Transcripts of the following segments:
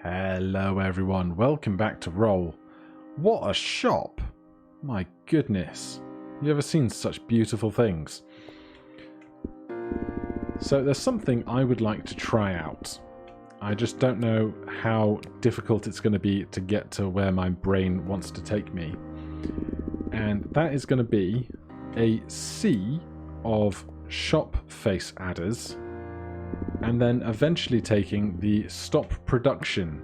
Hello everyone, welcome back to Roll. What a shop! My goodness, you ever seen such beautiful things? So there's something I would like to try out. I just don't know how difficult it's going to be to get to where my brain wants to take me. And that is going to be a sea of shop face adders, and then eventually taking the stop production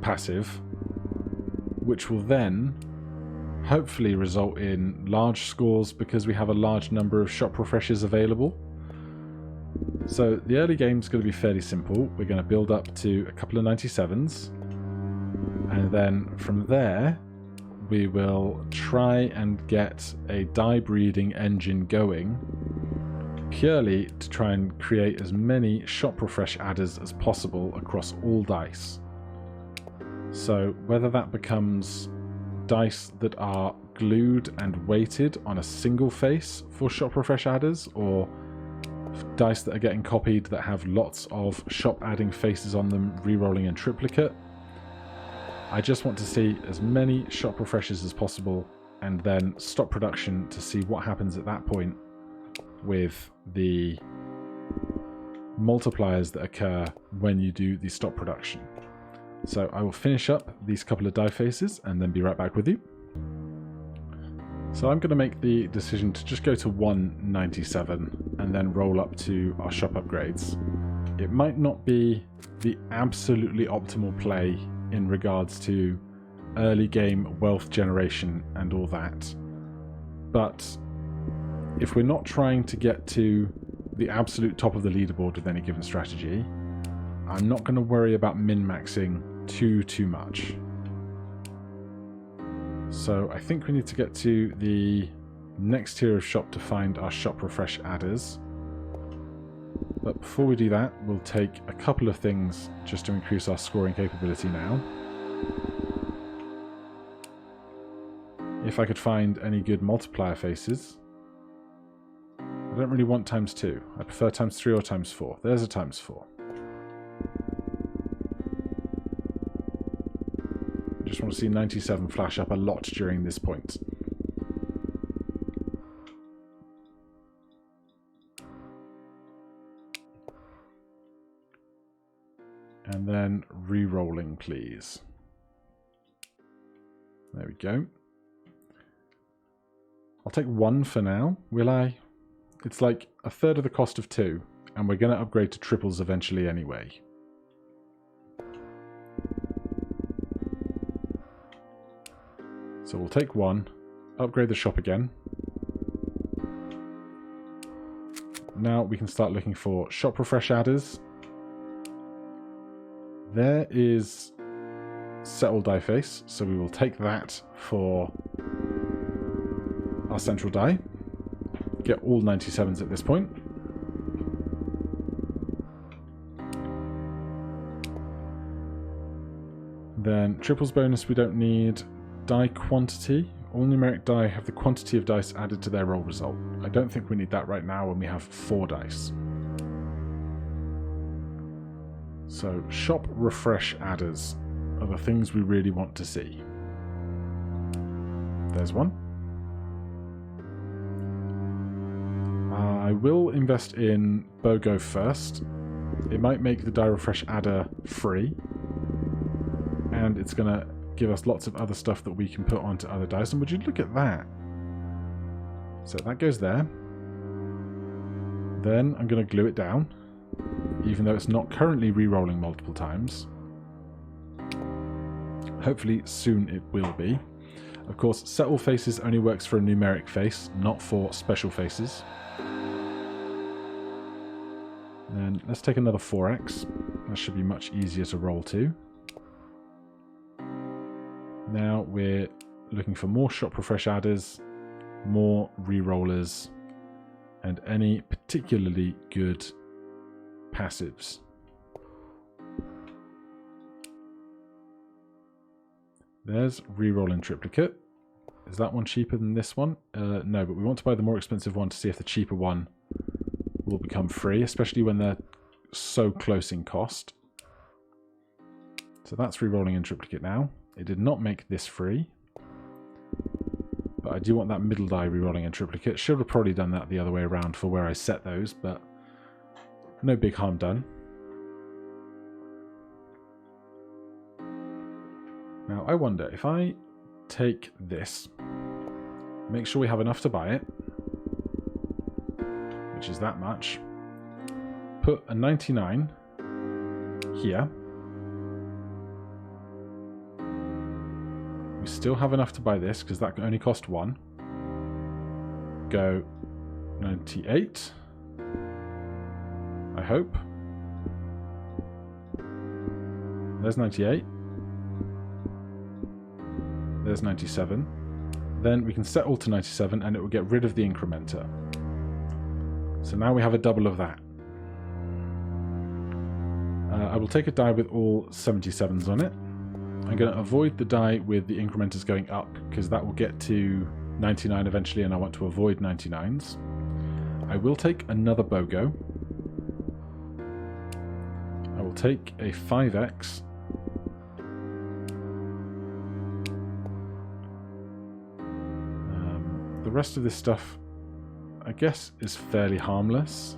passive, which will then hopefully result in large scores because we have a large number of shop refreshers available. So the early game is going to be fairly simple. We're going to build up to a couple of 97s, and then from there we will try and get a die breeding engine going, purely to try and create as many shop refresh adders as possible across all dice. So whether that becomes dice that are glued and weighted on a single face for shop refresh adders, or dice that are getting copied that have lots of shop adding faces on them, re-rolling in triplicate. I just want to see as many shop refreshers as possible and then stop production to see what happens at that point with the multipliers that occur when you do the stop production. So I will finish up these couple of die faces and then be right back with you. So I'm going to make the decision to just go to 197 and then roll up to our shop upgrades. It might not be the absolutely optimal play in regards to early game wealth generation and all that, but if we're not trying to get to the absolute top of the leaderboard with any given strategy, I'm not going to worry about min-maxing too much. So I think we need to get to the next tier of shop to find our shop refresh adders. But before we do that, we'll take a couple of things just to increase our scoring capability now. If I could find any good multiplier faces. I don't really want ×2. I prefer ×3 or ×4. There's a ×4. I just want to see 97 flash up a lot during this point. And then re-rolling, please. There we go. I'll take 1 for now, will I? It's like a third of the cost of 2, and we're going to upgrade to triples eventually anyway. So we'll take 1, upgrade the shop again. Now we can start looking for shop refresh adders. There is settle die face, so we will take that for our central die. Get all 97s at this point. Then triples bonus we don't need. Die quantity. All numeric die have the quantity of dice added to their roll result. I don't think we need that right now when we have 4 dice. So shop refresh adders are the things we really want to see. There's one. I will invest in BOGO first. It might make the die refresh adder free, and it's going to give us lots of other stuff that we can put onto other dice. And would you look at that? So that goes there. Then I'm going to glue it down, even though it's not currently re-rolling multiple times. Hopefully soon it will be. Of course, settle faces only works for a numeric face, not for special faces. Then let's take another 4x. That should be much easier to roll to. Now we're looking for more shop refresh adders, more re-rollers, and any particularly good passives. There's re-roll in triplicate. Is that one cheaper than this one? No, but we want to buy the more expensive one to see if the cheaper one will become free, especially when they're so close in cost. So that's re-rolling in triplicate now. It did not make this free. But I do want that middle die re-rolling in triplicate. Should have probably done that the other way around for where I set those, but no big harm done. Now I wonder if I take this, make sure we have enough to buy it, which is that much, put a 99 here. We still have enough to buy this because that only cost 1. Go 98. I hope. There's 98. There's 97. Then we can set all to 97 and it will get rid of the incrementer. So now we have a double of that. I will take a die with all 77s on it. I'm going to avoid the die with the incrementers going up because that will get to 99 eventually and I want to avoid 99s. I will take another BOGO. I will take a 5x. The rest of this stuff, I guess, is fairly harmless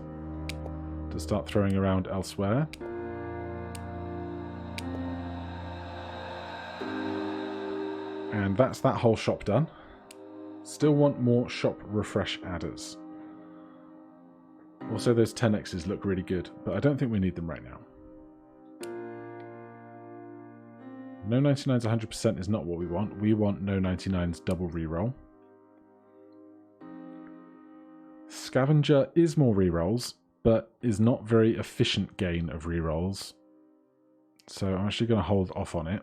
to start throwing around elsewhere. And that's that whole shop done. Still want more shop refresh adders. Also those 10x's look really good, but I don't think we need them right now. No 99s 100% is not what we want. We want no 99s double reroll. Scavenger is more rerolls, but is not very efficient gain of rerolls. So I'm actually going to hold off on it.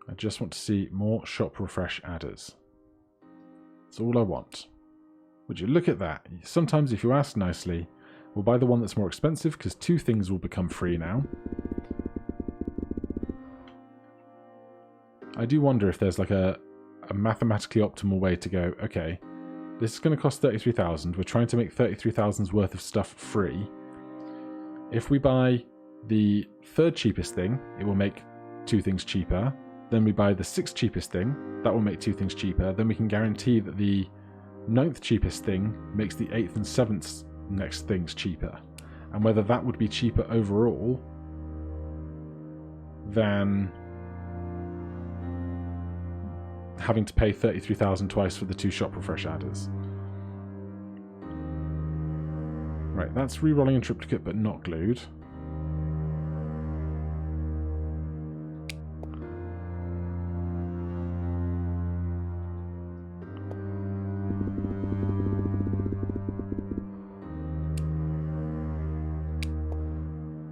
I just want to see more shop refresh adders. That's all I want. Would you look at that? Sometimes if you ask nicely, we'll buy the one that's more expensive because 2 things will become free now. I do wonder if there's like a mathematically optimal way to go, okay, this is going to cost 33,000. We're trying to make 33,000's worth of stuff free. If we buy the 3rd cheapest thing, it will make 2 things cheaper. Then we buy the 6th cheapest thing, that will make 2 things cheaper. Then we can guarantee that the 9th cheapest thing makes the 8th and 7th next things cheaper. And whether that would be cheaper overall than having to pay 33,000 twice for the 2 shop refresh adders. Right, that's re-rolling in triplicate but not glued.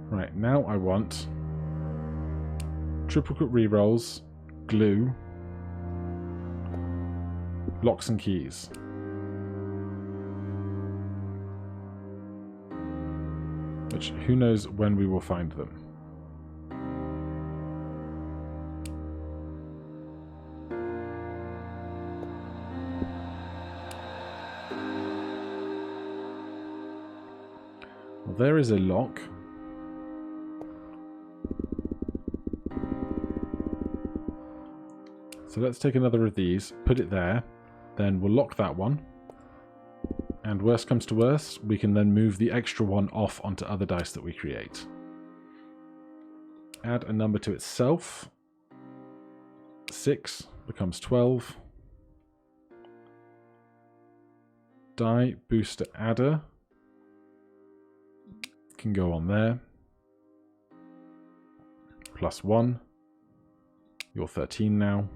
Right, now I want triplicate re-rolls, glue, locks and keys. Which, who knows when we will find them. Well, there is a lock. So let's take another of these, put it there, then we'll lock that one. And worst comes to worst, we can then move the extra one off onto other dice that we create. Add a number to itself. 6 becomes 12. Die booster adder can go on there. +1. You're 13 now.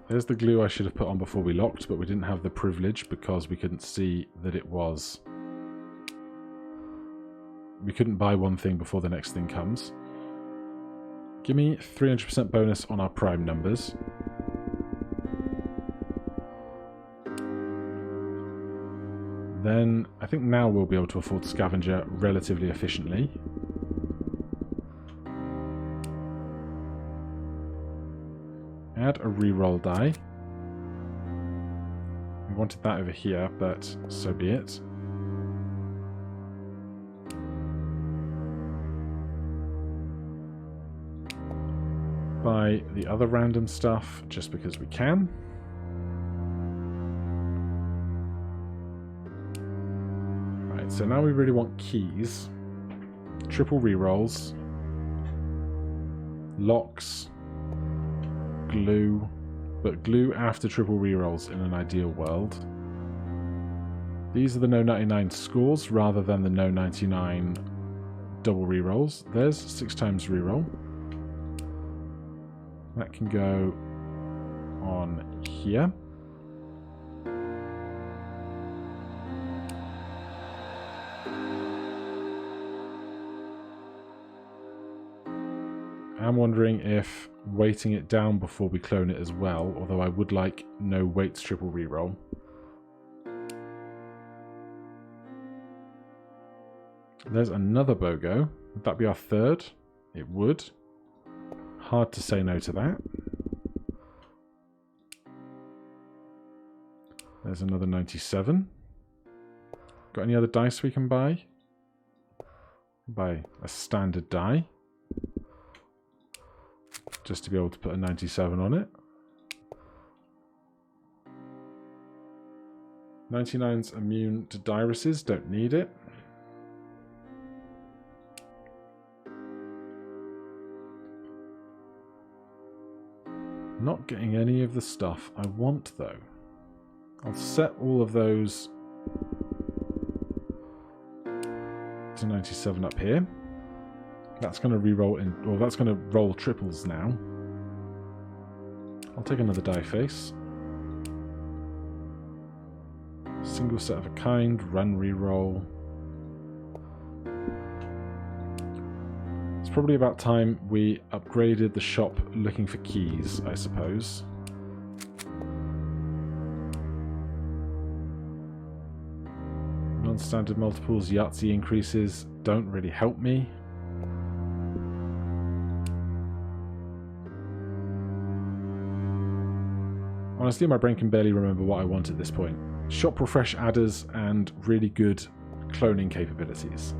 There's the glue I should have put on before we locked, but we didn't have the privilege because we couldn't see that it was... We couldn't buy one thing before the next thing comes. Give me 300% bonus on our prime numbers. Then I think now we'll be able to afford Scavenger relatively efficiently. Add a reroll die. We wanted that over here, but so be it. Buy the other random stuff just because we can. Right, so now we really want keys, triple rerolls, locks, glue, but glue after triple rerolls in an ideal world. These are the no 99 scores rather than the no 99 double rerolls. There's 6 times reroll. That can go on here. I'm wondering if weighting it down before we clone it as well, although I would like no weights triple reroll. There's another BOGO. Would that be our third? It would. Hard to say no to that. There's another 97. Got any other dice we can buy? Buy a standard die. Just to be able to put a 97 on it. 99's immune to Dirises, don't need it. Not getting any of the stuff I want though. I'll set all of those to 97 up here. That's going to re-roll in, or that's going to roll triples now. I'll take another die face. Single set of a kind, run re-roll. It's probably about time we upgraded the shop looking for keys, I suppose. Non-standard multiples, Yahtzee increases don't really help me. Honestly, my brain can barely remember what I want at this point. Shop refresh adders and really good cloning capabilities.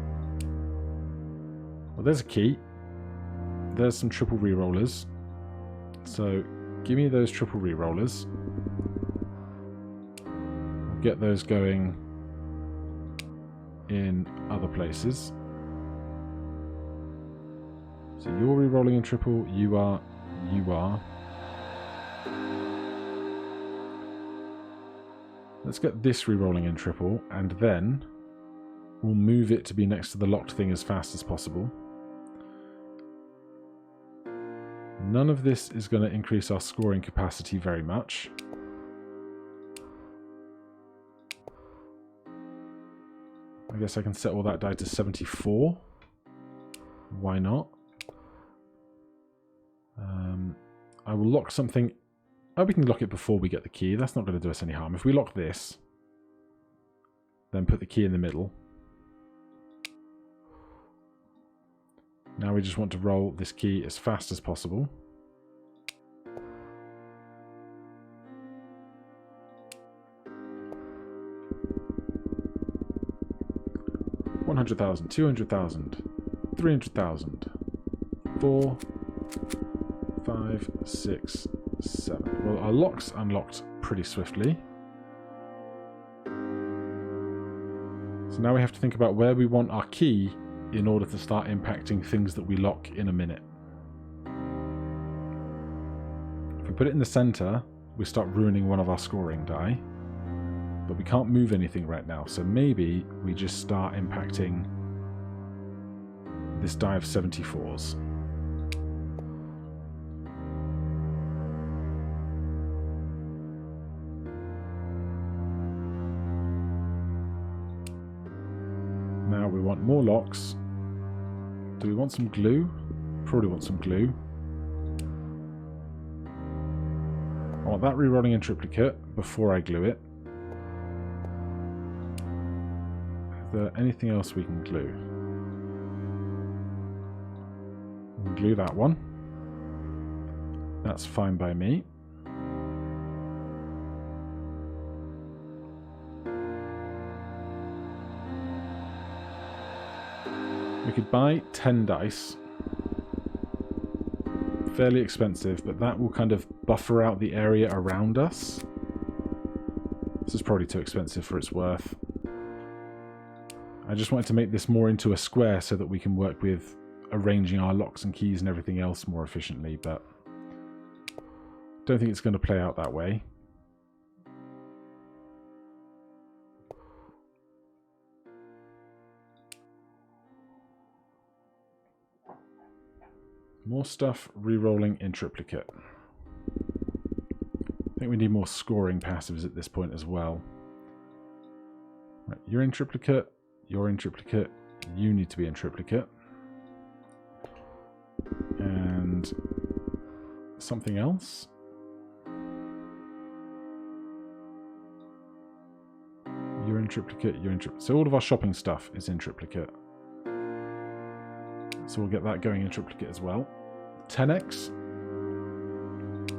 Well, there's a key. There's some triple re-rollers. So, give me those triple re-rollers. We'll get those going in other places. So you're re-rolling in triple, you are. Let's get this re-rolling in triple, and then we'll move it to be next to the locked thing as fast as possible. None of this is going to increase our scoring capacity very much. I guess I can set all that die to 74. Why not? I will lock something. Oh, we can lock it before we get the key. That's not going to do us any harm. If we lock this, then put the key in the middle. Now we just want to roll this key as fast as possible. $100,000, $200,000, $300,000, 4, 5, 6, 7. Well, our locks unlocked pretty swiftly. So now we have to think about where we want our key in order to start impacting things that we lock in a minute. If we put it in the center, we start ruining one of our scoring die. But we can't move anything right now, so maybe we just start impacting this die of 74s. Now we want more locks. Do we want some glue? Probably want some glue. I want that re-rolling in triplicate before I glue it. Is there anything else we can glue? We can glue that one. That's fine by me. We could buy 10 dice. Fairly expensive, but that will kind of buffer out the area around us. This is probably too expensive for its worth. I just wanted to make this more into a square so that we can work with arranging our locks and keys and everything else more efficiently, but don't think it's going to play out that way. More stuff re-rolling in triplicate. I think we need more scoring passives at this point as well. Right, you're in triplicate, you're in triplicate, you need to be in triplicate. And something else. You're in triplicate, you're in triplicate. So all of our shopping stuff is in triplicate. So we'll get that going in triplicate as well. 10x.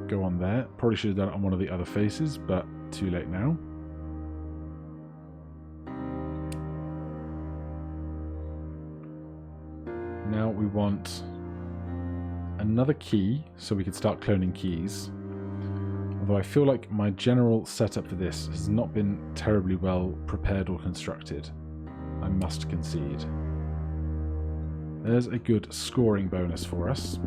Go on there. Probably should have done it on one of the other faces, but too late now. Now we want another key so we can start cloning keys. Although I feel like my general setup for this has not been terribly well prepared or constructed. I must concede. There's a good scoring bonus for us.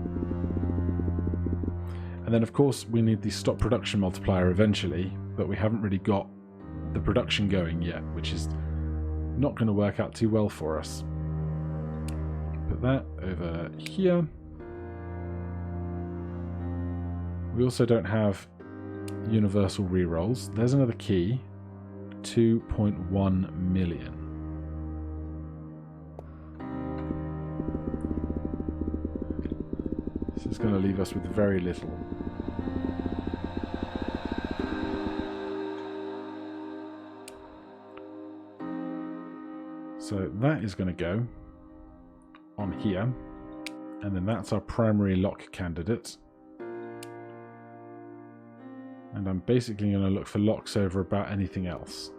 And then of course we need the stop production multiplier eventually, but we haven't really got the production going yet, which is not going to work out too well for us. Put that over here. We also don't have universal rerolls. There's another key. 2.1 million. This is going to leave us with very little. So that is going to go on here, and then that's our primary lock candidate. And I'm basically going to look for locks over about anything else.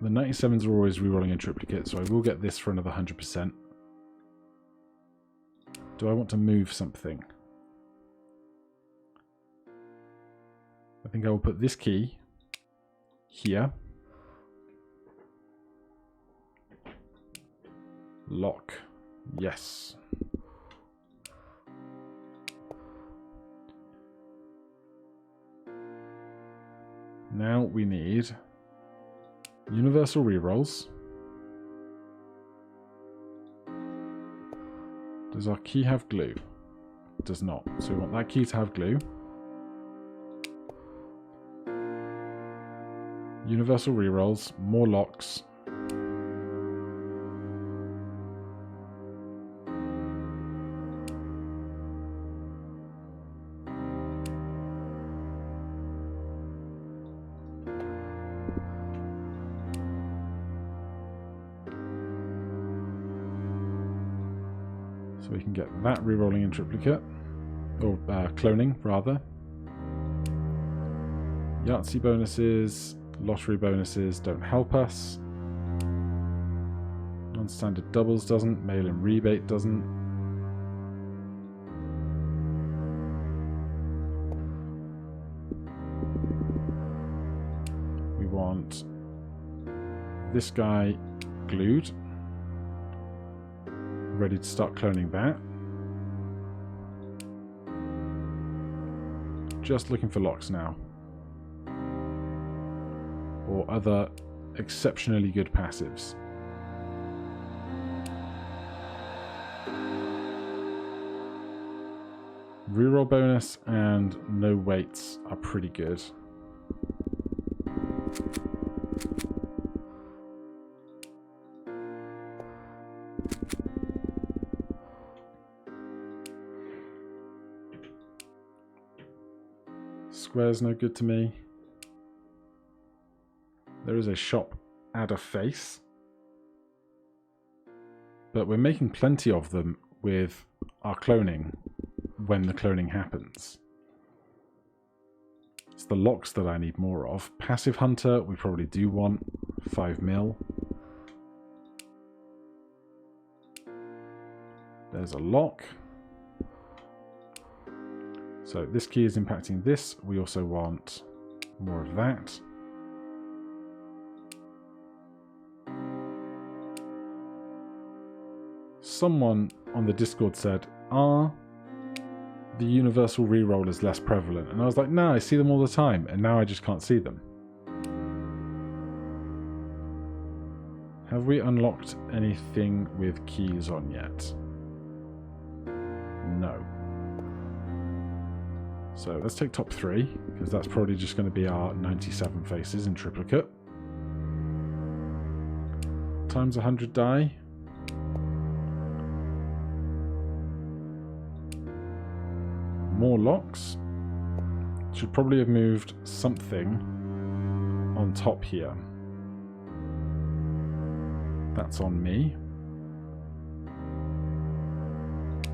The 97s are always rerolling in triplicate, so I will get this for another 100%. Do I want to move something? I think I will put this key here. Lock. Yes. Now we need universal rerolls. Does our key have glue? It does not. So we want that key to have glue. Universal rerolls, more locks. So we can get that rerolling in triplicate, or cloning rather. Yahtzee bonuses, lottery bonuses don't help us. Non-standard doubles doesn't, mail-in rebate doesn't. We want this guy glued. Ready to start cloning that. Just looking for locks now. Or other exceptionally good passives. Reroll bonus and no weights are pretty good. Square's no good to me. There is a shop add a face, but we're making plenty of them with our cloning when the cloning happens. It's the locks that I need more of. Passive hunter we probably do want, 5 mil. There's a lock. So this key is impacting this. We also want more of that. Someone on the Discord said, are the universal rerollers less prevalent? And I was like, no, I see them all the time, and now I just can't see them. Have we unlocked anything with keys on yet? No. So let's take top 3, because that's probably just going to be our 97 faces in triplicate. Times 100 die. More locks. Should probably have moved something on top here. That's on me.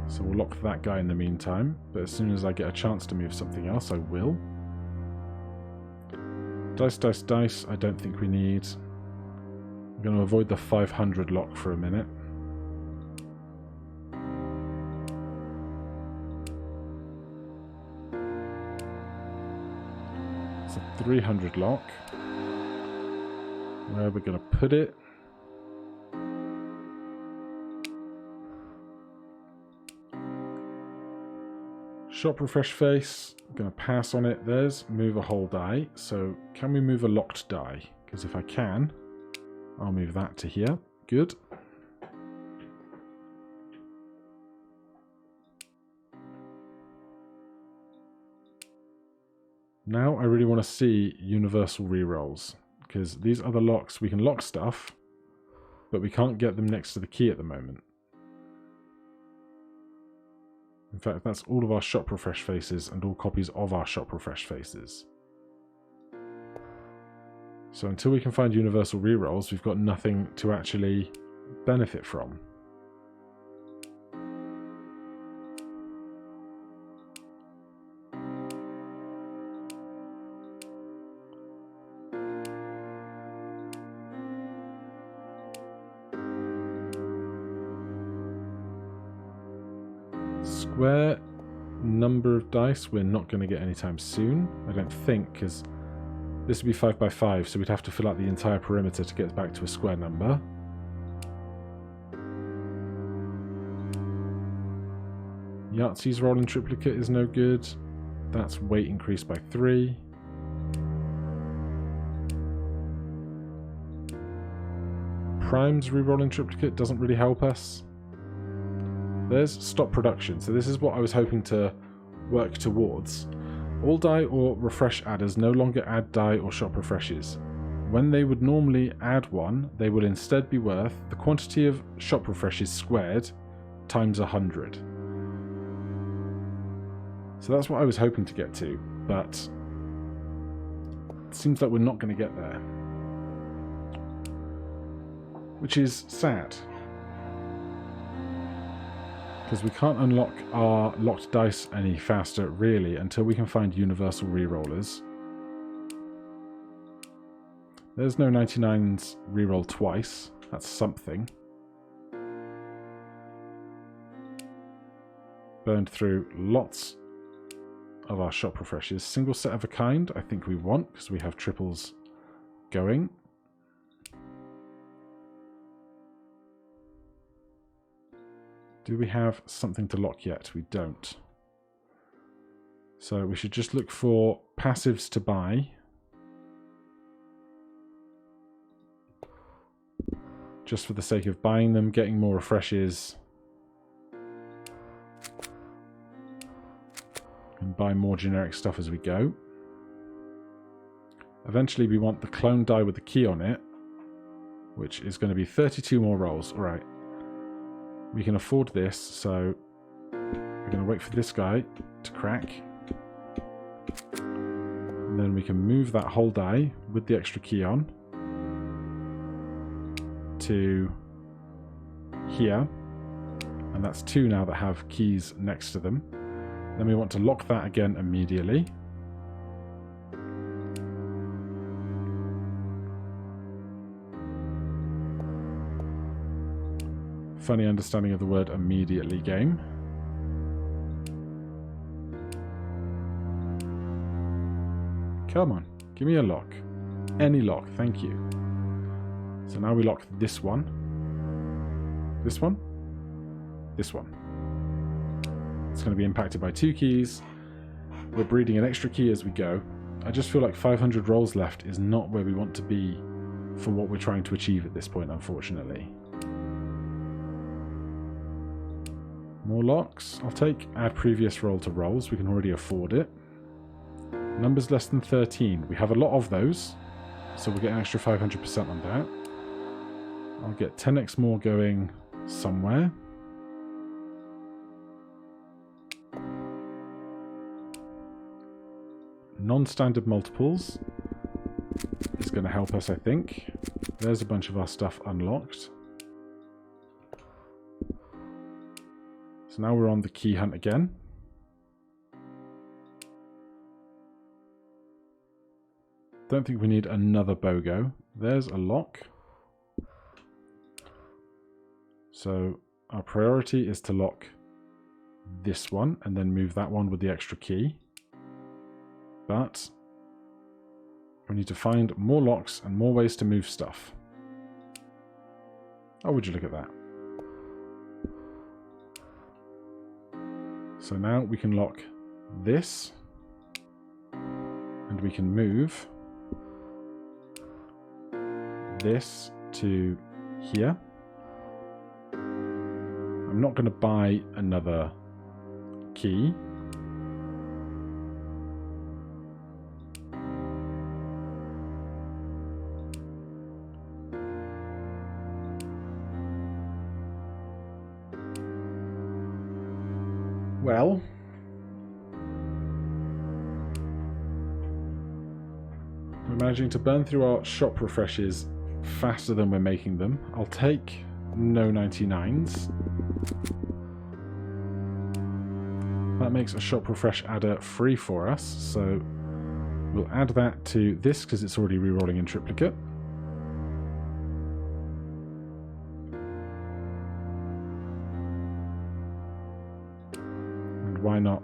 So we'll lock that guy in the meantime, but as soon as I get a chance to move something else, I will. Dice, dice, dice, I don't think we need. I'm going to avoid the 500 lock for a minute. It's a 300 lock. Where are we going to put it? Shop refresh face, I'm going to pass on it. There's move a whole die. So can we move a locked die? Because if I can, I'll move that to here. Good. Now I really want to see universal rerolls, because these other locks, we can lock stuff, but we can't get them next to the key at the moment. In fact, that's all of our shop refresh faces and all copies of our shop refresh faces. So until we can find universal rerolls, we've got nothing to actually benefit from. Square number of dice we're not going to get anytime soon, I don't think, because this would be 5 by 5, so we'd have to fill out the entire perimeter to get back to a square number. Yahtzee's rolling triplicate is no good. That's weight increased by 3. Prime's re-rolling triplicate doesn't really help us. There's stop production, so this is what I was hoping to work towards. All die or refresh adders no longer add die or shop refreshes. When they would normally add one, they will instead be worth the quantity of shop refreshes squared times 100. So that's what I was hoping to get to, but it seems like we're not going to get there. Which is sad. Because we can't unlock our locked dice any faster, really, until we can find universal rerollers. There's no 99s reroll twice. That's something. Burned through lots of our shop refreshes. Single set of a kind, I think we want, because we have triples going. Do we have something to lock yet? We don't. So we should just look for passives to buy. Just for the sake of buying them, getting more refreshes. And buy more generic stuff as we go. Eventually we want the clone die with the key on it, which is going to be 32 more rolls. All right. We can afford this, so we're going to wait for this guy to crack. And then we can move that whole die with the extra key on to here. And that's 2 now that have keys next to them. Then we want to lock that again immediately. funny understanding of the word immediately game. Come on, give me a lock. Any lock, thank you. So now we lock this one. This one. This one. It's going to be impacted by 2 keys. We're breeding an extra key as we go. I just feel like 500 rolls left is not where we want to be for what we're trying to achieve at this point, unfortunately. More locks. I'll take add previous roll to rolls. We can already afford it. Numbers less than 13. We have a lot of those, so we'll get an extra 500% on that. I'll get 10x more going somewhere. Non-standard multiples is going to help us, I think. There's a bunch of our stuff unlocked. So now we're on the key hunt again. Don't think we need another BOGO. There's a lock. So our priority is to lock this one and then move that one with the extra key. But we need to find more locks and more ways to move stuff. Oh, would you look at that? So now we can lock this and we can move this to here. I'm not going to buy another key. Well, we're managing to burn through our shop refreshes faster than we're making them. I'll take no 99s. That makes a shop refresh adder free for us, so we'll add that to this because it's already rerolling in triplicate. And why not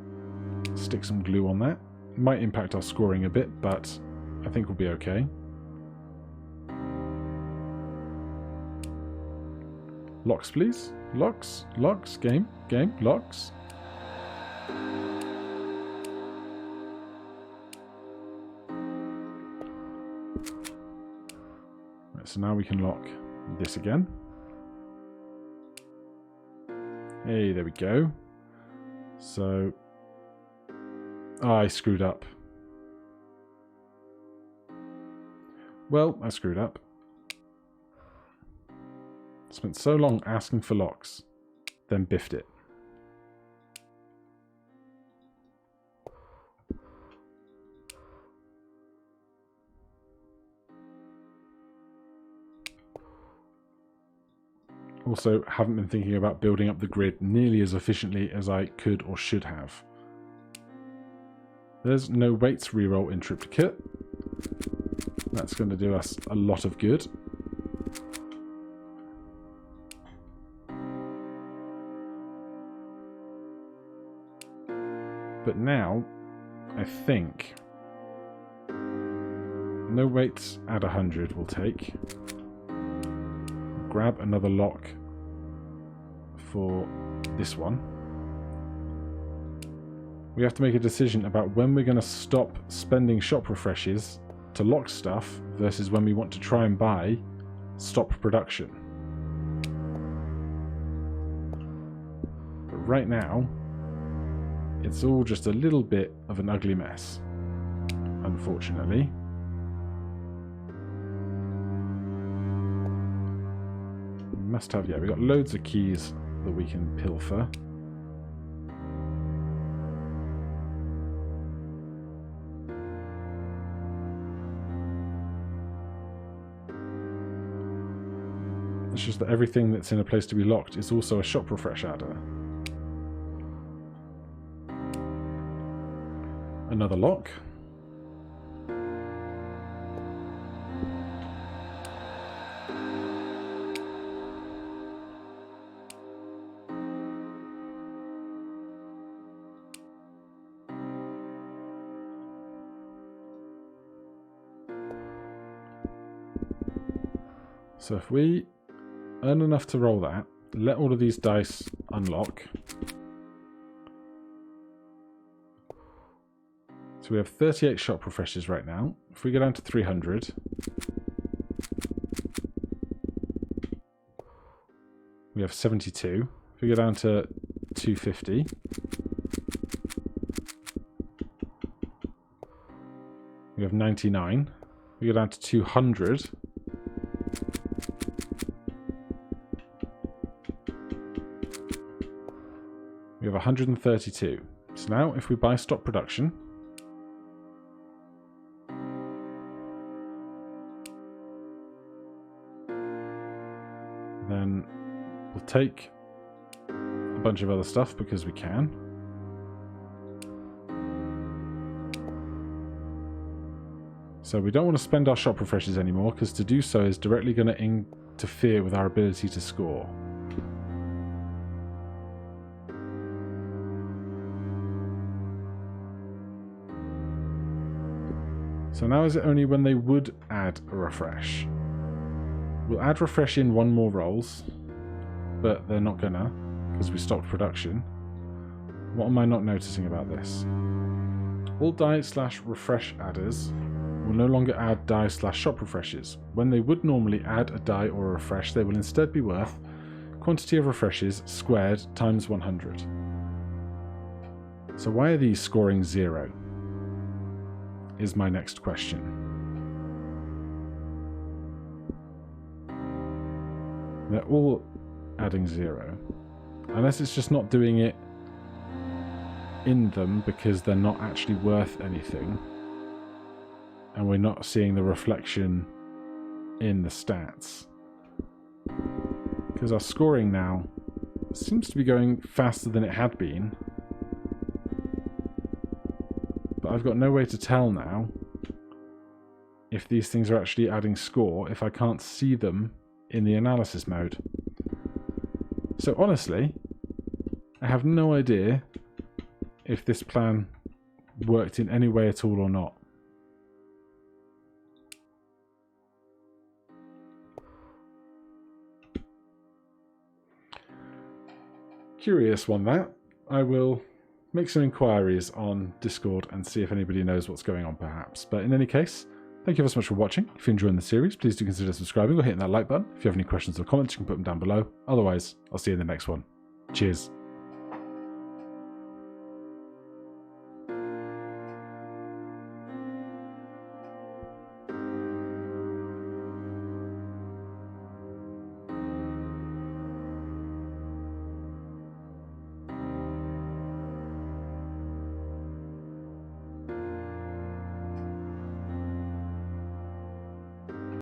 stick some glue on that? Might impact our scoring a bit, but I think we'll be okay. Locks, please. Locks, locks, game, locks. Right, so now we can lock this again. Hey, there we go. So, I screwed up. Well, I screwed up. Spent so long asking for locks, then biffed it. Also, haven't been thinking about building up the grid nearly as efficiently as I could or should have. There's no weights reroll in triplicate. That's going to do us a lot of good. But now, I think no weights at 100 will take. Grab another lock for this one. We have to make a decision about when we're going to stop spending shop refreshes to lock stuff versus when we want to try and buy stop production. But right now, it's all just a little bit of an ugly mess, unfortunately. Must have, yeah, we got loads of keys that we can pilfer. It's just that everything that's in a place to be locked is also a shop refresh adder. Another lock. So if we earn enough to roll that, let all of these dice unlock. So we have 38 shop refreshers right now. If we go down to 300, we have 72. If we go down to 250, we have 99. If we go down to 200, we have 132. So now if we buy stop production, then we'll take a bunch of other stuff because we can. So we don't want to spend our shop refreshers anymore, because to do so is directly going to interfere with our ability to score. So now is it only when they would add a refresh? We'll add refresh in one more rolls, but they're not gonna, because we stopped production. What am I not noticing about this? All die/refresh adders will no longer add die/shop refreshes. When they would normally add a die or a refresh, they will instead be worth quantity of refreshes squared times 100. So why are these scoring 0? Is my next question. They're all adding 0. Unless it's just not doing it in them because they're not actually worth anything. And we're not seeing the reflection in the stats. Because our scoring now seems to be going faster than it had been. But I've got no way to tell now if these things are actually adding score if I can't see them in the analysis mode. So honestly, I have no idea if this plan worked in any way at all or not. Curious one that. I will make some inquiries on Discord and see if anybody knows what's going on perhaps. But in any case, thank you ever so much for watching. If you're enjoying the series, please do consider subscribing or hitting that like button. If you have any questions or comments, you can put them down below. Otherwise, I'll see you in the next one. Cheers.